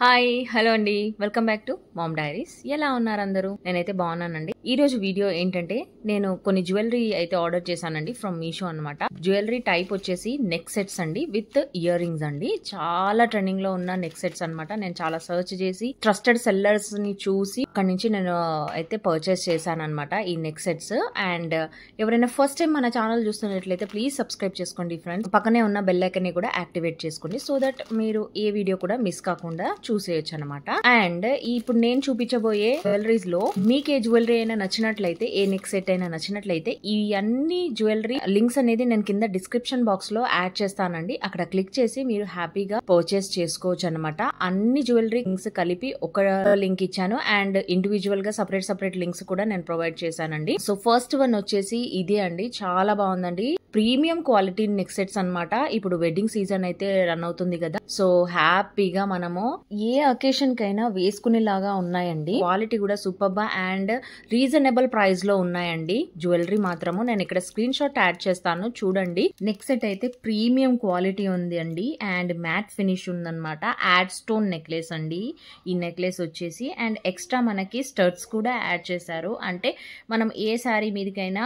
Hi hello అండి, welcome back to mom diaries. ఎలా ఉన్నారు అందరూ? నేనైతే బాగున్నానండి. ఈ రోజు వీడియో ఏంటంటే నేను కొన్ని జ్యువెలరీ అయితే ఆర్డర్ చేశానండి ఫ్రమ్ మీషో అన్నమాట. జ్యువెలరీ టైప్ వచ్చేసి నెక్ సెట్స్ అండి విత్ ఇయర్ రింగ్స్ అండి. చాలా ట్రెండింగ్ లో ఉన్న నెక్ సెట్స్ అన్నమాట. నేను చాలా సర్చ్ చేసి ట్రస్టెడ్ సెల్లర్స్ ని చూసి అక్కడి నుంచి నేను అయితే పర్చేస్ చేశాను అనమాట ఈ నెక్ సెట్స్. అండ్ ఎవరైనా ఫస్ట్ టైం మన ఛానల్ చూస్తున్నట్లయితే ప్లీజ్ సబ్స్క్రైబ్ చేసుకోండి ఫ్రెండ్స్. పక్కనే ఉన్న బెల్ ఐకాన్ ని కూడా యాక్టివేట్ చేసుకోండి సో దట్ మీరు ఏ వీడియో కూడా మిస్ కాకుండా చూసేయచ్చు అనమాట. అండ్ ఇప్పుడు నేను చూపించబోయే జ్యువెలరీస్ లో మీకు ఏ జ్యువెలరీ అయినా నచ్చినట్లయితే, ఏ నెక్ సెట్ అయినా నచ్చినట్లయితే, ఈ అన్ని జ్యువెలరీ లింక్స్ అనేది నేను కింద డిస్క్రిప్షన్ బాక్స్ లో యాడ్ చేస్తానండి. అక్కడ క్లిక్ చేసి మీరు హ్యాపీగా పర్చేస్ చేసుకోవచ్చు అనమాట. అన్ని జ్యువెలరీ లింక్స్ కలిపి ఒక లింక్ ఇచ్చాను అండ్ ఇండివిజువల్ గా సపరేట్ లింక్స్ కూడా నేను ప్రొవైడ్ చేశానండి. సో ఫస్ట్ వన్ వచ్చేసి ఇదే అండి, చాలా బాగుందండి. ప్రీమియం క్వాలిటీ నెక్ సెట్స్ అనమాట. ఇప్పుడు వెడ్డింగ్ సీజన్ అయితే రన్ అవుతుంది కదా, సో హ్యాపీగా మనము ఏ అకేషన్ కైనా వేసుకునేలాగా ఉన్నాయండి. క్వాలిటీ కూడా సూపర్ గా అండ్ రీజనబుల్ ప్రైస్ లో ఉన్నాయండి. జ్యువెలరీ మాత్రము నేను ఇక్కడ స్క్రీన్ షాట్ యాడ్ చేస్తాను, చూడండి. నెక్ సెట్ అయితే ప్రీమియం క్వాలిటీ ఉంది అండి అండ్ మ్యాట్ ఫినిష్ ఉందన్నమాట. యాడ్ స్టోన్ నెక్లెస్ అండి ఈ నెక్లెస్ వచ్చేసి. అండ్ ఎక్స్ట్రా మనకి స్టడ్స్ కూడా యాడ్ చేశారు, అంటే మనం ఏ శారీ మీదకైనా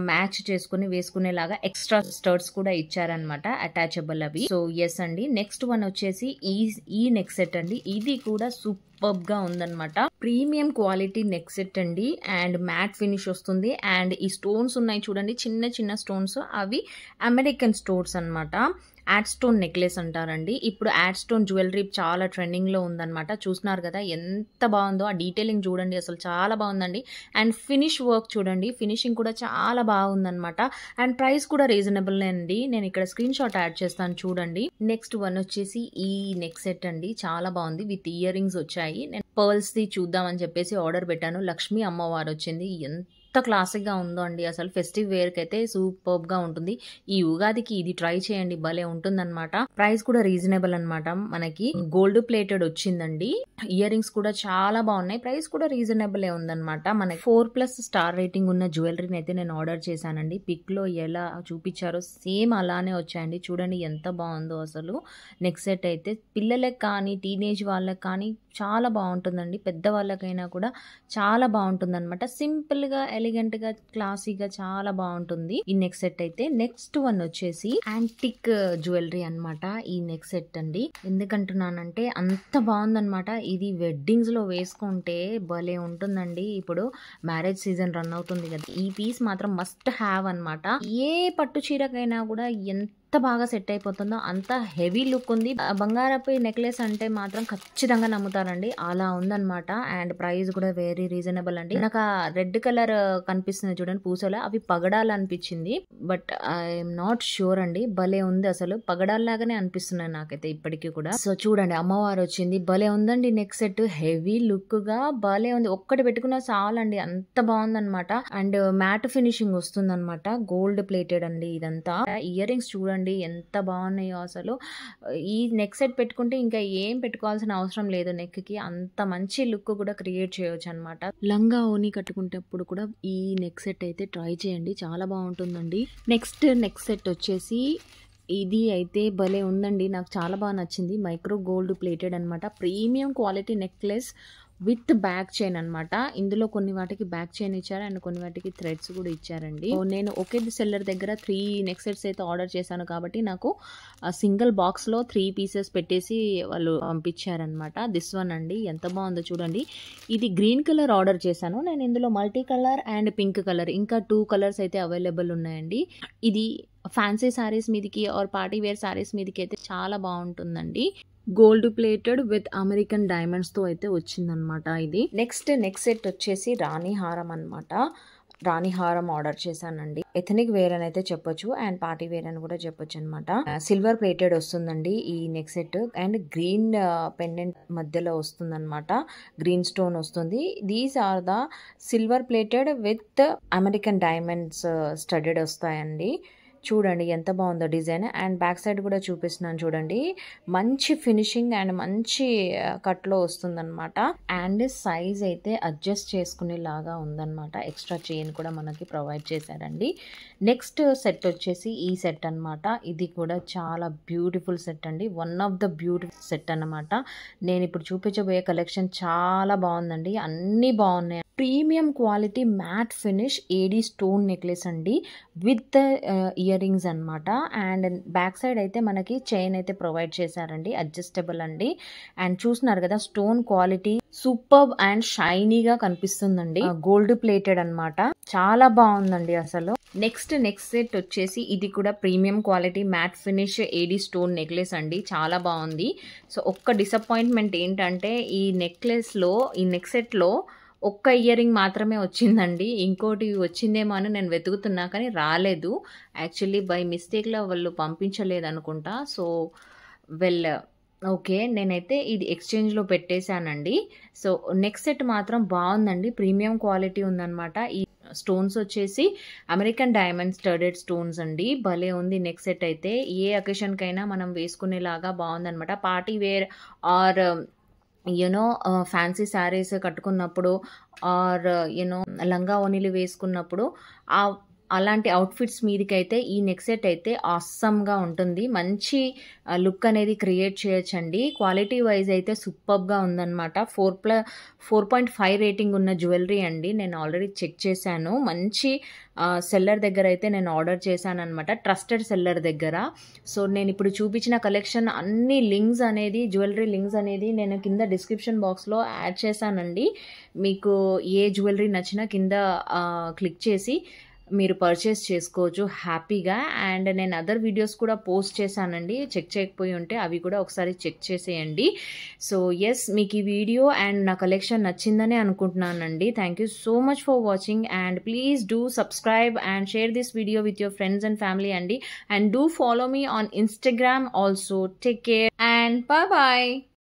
మ్యాచ్ చేసుకుని వేసుకునేలాగా ఎక్స్ట్రా స్టర్ట్స్ కూడా ఇచ్చారనమాట, అటాచబుల్ అవి. సో ఎస్ అండి. నెక్స్ట్ వన్ వచ్చేసి ఈ నెక్ సెట్ అండి. ఇది కూడా సూపర్ గా ఉందన్నమాట. ప్రీమియం క్వాలిటీ నెక్ సెట్ అండి అండ్ మ్యాట్ ఫినిష్ వస్తుంది. అండ్ ఈ స్టోన్స్ ఉన్నాయి చూడండి, చిన్న చిన్న స్టోన్స్, అవి అమెరికన్ స్టోన్స్ అన్నమాట. యాడ్ స్టోన్ నెక్లెస్ అంటారండి. ఇప్పుడు యాడ్ స్టోన్ జ్యువెలరీ చాలా ట్రెండింగ్ లో ఉందన్నమాట. చూస్తున్నారు కదా ఎంత బాగుందో, ఆ డీటెయిలింగ్ చూడండి, అసలు చాలా బాగుందండి. అండ్ ఫినిష్ వర్క్ చూడండి, ఫినిషింగ్ కూడా చాలా బాగుందన్నమాట. అండ్ ప్రైస్ కూడా రీజనబుల్ అండి. నేను ఇక్కడ స్క్రీన్ షాట్ యాడ్ చేస్తాను, చూడండి. నెక్స్ట్ వన్ వచ్చేసి ఈ నెక్ సెట్ అండి, చాలా బాగుంది. విత్ ఇయర్ రింగ్స్ వచ్చాయి. నేను పర్ల్స్ ది చూద్దామని చెప్పేసి ఆర్డర్ పెట్టాను. లక్ష్మీ అమ్మవారు వచ్చింది. ఎంత క్లాసిక్ గా ఉందో అండి, అసలు ఫెస్టివ్ వేర్ కి అయితే సూపర్ గా ఉంటుంది. ఈ ఉగాదికి ఇది ట్రై చేయండి, భలే ఉంటుందన్నమాట. ప్రైస్ కూడా రీజనబుల్ అన్నమాట. మనకి గోల్డ్ ప్లేటెడ్ వచ్చిందండి. ఇయర్ రింగ్స్ కూడా చాలా బాగున్నాయి. ప్రైస్ కూడా రీజనబుల్ ఉందన్నమాట. మనకి 4+ స్టార్ రేటింగ్ ఉన్న జ్యువెలరీని అయితే నేను ఆర్డర్ చేశానండి. పిక్ లో ఎలా చూపించారో సేమ్ అలానే వచ్చాయండి. చూడండి ఎంత బాగుందో అసలు. నెక్ సెట్ అయితే పిల్లలకి కానీ టీనేజ్ వాళ్ళకి కానీ చాలా బాగుంటుందండి. పెద్ద వాళ్ళకైనా కూడా చాలా బాగుంటుంది అనమాట. సింపుల్ గా, ఎలిగెంట్ గా, క్లాసీగా చాలా బాగుంటుంది ఈ నెక్ సెట్ అయితే. నెక్స్ట్ వన్ వచ్చేసి యాంటిక్ జ్యువెలరీ అన్నమాట ఈ నెక్ సెట్ అండి. ఎందుకంటున్నానంటే అంత బాగుందన్నమాట. ఇది వెడ్డింగ్స్ లో వేసుకుంటే భలే ఉంటుందండి. ఇప్పుడు మ్యారేజ్ సీజన్ రన్ అవుతుంది కదా, ఈ పీస్ మాత్రం మస్ట్ హ్యావ్ అన్నమాట. ఏ పట్టు చీరకైనా కూడా ఎంత బాగా సెట్ అయిపోతుందో అంత హెవీ లుక్ ఉంది. బంగారపు నెక్లెస్ అంటే మాత్రం ఖచ్చితంగా నమ్ముతారండి, అలా ఉందన్నమాట. అండ్ ప్రైస్ కూడా వెరీ రీజనబుల్ అండి. నాకు ఆ రెడ్ కలర్ కనిపిస్తుంది చూడండి పూసలో, అవి పగడాలు అనిపించింది, బట్ ఐఎమ్ నాట్ షూర్ అండి. భలే ఉంది అసలు, పగడాల్లాగానే అనిపిస్తున్నాయి నాకైతే ఇప్పటికీ కూడా. సో చూడండి, అమ్మవారు వచ్చింది, భలే ఉందండి. నెక్ సెట్ హెవీ లుక్ గా భలే ఉంది. ఒక్కటి పెట్టుకున్నా చాలండి, అంత బాగుందన్నమాట. అండ్ మ్యాట్ ఫినిషింగ్ వస్తుంది అనమాట. గోల్డ్ ప్లేటెడ్ అండి ఇదంతా. ఇయర్ రింగ్స్ చూడండి ఎంత బాగున్నాయో అసలు. ఈ నెక్ సెట్ పెట్టుకుంటే ఇంకా ఏం పెట్టుకోవాల్సిన అవసరం లేదు నెక్ కి, అంత మంచి లుక్ కూడా క్రియేట్ చేయొచ్చు అనమాట. లంగా ఓని కట్టుకునేటప్పుడు కూడా ఈ నెక్ సెట్ అయితే ట్రై చేయండి, చాలా బాగుంటుందండి. నెక్స్ట్ నెక్ సెట్ వచ్చేసి ఇది అయితే భలే ఉందండి, నాకు చాలా బాగా నచ్చింది. మైక్రో గోల్డ్ ప్లేటెడ్ అనమాట. Premium quality necklace with back chain అనమాట. ఇందులో కొన్ని వాటికి బ్యాక్ చైన్ ఇచ్చారు అండ్ కొన్ని వాటికి థ్రెడ్స్ కూడా ఇచ్చారండి. నేను ఒకే సెల్లర్ దగ్గర 3 నెక్ సెట్స్ అయితే ఆర్డర్ చేశాను కాబట్టి నాకు సింగిల్ బాక్స్ లో 3 పీసెస్ పెట్టేసి వాళ్ళు పంపించారనమాట. దిస్ వన్ అండి, ఎంత బాగుందో చూడండి. ఇది గ్రీన్ కలర్ ఆర్డర్ చేశాను నేను. ఇందులో multi colour and pink colour, ఇంకా 2 కలర్స్ అయితే అవైలబుల్ ఉన్నాయండి. ఇది ఫ్యాన్సీ శారీస్ మీదకి ఆర్ పార్టీ వేర్ శారీస్ మీదకి అయితే చాలా బాగుంటుందండి. Gold plated with American diamonds తో అయితే వచ్చిందనమాట ఇది. నెక్స్ట్ నెక్ సెట్ వచ్చేసి రాణి హారం అనమాట. రాణి హారం ఆర్డర్ చేశానండి. ఎథనిక్ వేర్ అని అయితే చెప్పొచ్చు అండ్ పార్టీ వేర్ అని కూడా చెప్పొచ్చు అనమాట. సిల్వర్ ప్లేటెడ్ వస్తుందండి ఈ neck set and green pendant మధ్యలో వస్తుందన్నమాట. గ్రీన్ స్టోన్ వస్తుంది. These are the silver plated with American diamonds studded వస్తాయండి. చూడండి ఎంత బాగుందో డిజైన్. అండ్ బ్యాక్ సైడ్ కూడా చూపిస్తున్నాను చూడండి. మంచి ఫినిషింగ్ అండ్ మంచి కట్లో వస్తుందన్నమాట. అండ్ సైజ్ అయితే అడ్జస్ట్ చేసుకునేలాగా ఉందన్నమాట. ఎక్స్ట్రా చైన్ కూడా మనకి ప్రొవైడ్ చేశారండి. నెక్స్ట్ సెట్ వచ్చేసి ఈ సెట్ అన్నమాట. ఇది కూడా చాలా బ్యూటిఫుల్ సెట్ అండి. One of the beautiful set అన్నమాట. నేను ఇప్పుడు చూపించబోయే కలెక్షన్ చాలా బాగుందండి. అన్నీ బాగున్నాయి. Premium quality matte finish AD stone necklace అండి విత్ ఇయర్ రింగ్స్ అనమాట. అండ్ బ్యాక్ సైడ్ అయితే మనకి చైన్ అయితే ప్రొవైడ్ చేశారండి, అడ్జస్టబుల్ అండి. అండ్ చూస్తున్నారు కదా స్టోన్ క్వాలిటీ సూపర్ అండ్ షైనీగా కనిపిస్తుందండి. గోల్డ్ ప్లేటెడ్ అన్నమాట. చాలా బాగుందండి అసలు. నెక్స్ట్ సెట్ వచ్చేసి ఇది కూడా premium quality matte finish AD stone necklace అండి. చాలా బాగుంది. సో ఒక్క డిసప్పాయింట్మెంట్ ఏంటంటే ఈ నెక్లెస్లో ఈ నెక్ సెట్లో ఒక్క ఇయర్ రింగ్ మాత్రమే వచ్చిందండి. ఇంకోటి వచ్చిందేమో అని నేను వెతుకుతున్నా కానీ రాలేదు. యాక్చువల్లీ బై మిస్టేక్లో వాళ్ళు పంపించలేదు అనుకుంటా. సో ఓకే, నేనైతే ఇది ఎక్స్చేంజ్లో పెట్టేశానండి. సో నెక్స్ట్ సెట్ మాత్రం బాగుందండి. ప్రీమియం క్వాలిటీ ఉందన్నమాట. ఈ స్టోన్స్ వచ్చేసి అమెరికన్ డైమండ్ స్టడెడ్ స్టోన్స్ అండి. భలే ఉంది నెక్స్ట్ సెట్ అయితే. ఏ అకేషన్కైనా మనం వేసుకునేలాగా బాగుందన్నమాట. Party wear or you know fancy saris కట్టుకున్నప్పుడు ఆర్ యూనో లంగా ఓనీలు వేసుకున్నప్పుడు అలాంటి అవుట్ఫిట్స్ మీదకైతే ఈ నెక్ సెట్ అయితే ఆసమ్గా ఉంటుంది. మంచి లుక్ అనేది క్రియేట్ చేయొచ్చండి. క్వాలిటీ వైజ్ అయితే సూపర్గా ఉందన్నమాట. 4.5 రేటింగ్ ఉన్న జ్యువెలరీ అండి. నేను ఆల్రెడీ చెక్ చేశాను. మంచి సెల్లర్ దగ్గర అయితే నేను ఆర్డర్ చేశాను అనమాట, ట్రస్టెడ్ సెల్లర్ దగ్గర. సో నేను ఇప్పుడు చూపించిన కలెక్షన్ అన్ని లింక్స్ అనేది జ్యువెలరీ లింక్స్ అనేది నేను కింద డిస్క్రిప్షన్ బాక్స్లో యాడ్ చేశానండి. మీకు ఏ జ్యువెలరీ నచ్చినా కింద క్లిక్ చేసి మీరు పర్చేస్ చేసుకోవచ్చు హ్యాపీగా. అండ్ నేను అదర్ వీడియోస్ కూడా పోస్ట్ చేశానండి. చెక్ చేయకపోయి ఉంటే అవి కూడా ఒకసారి చెక్ చేసేయండి. సో ఎస్, మీకు ఈ వీడియో అండ్ నా కలెక్షన్ నచ్చిందనే అనుకుంటున్నానండి. Thank you so much for watching and please do subscribe and share this video with your friends and family అండి. And do follow me on Instagram also. Take care and bye bye.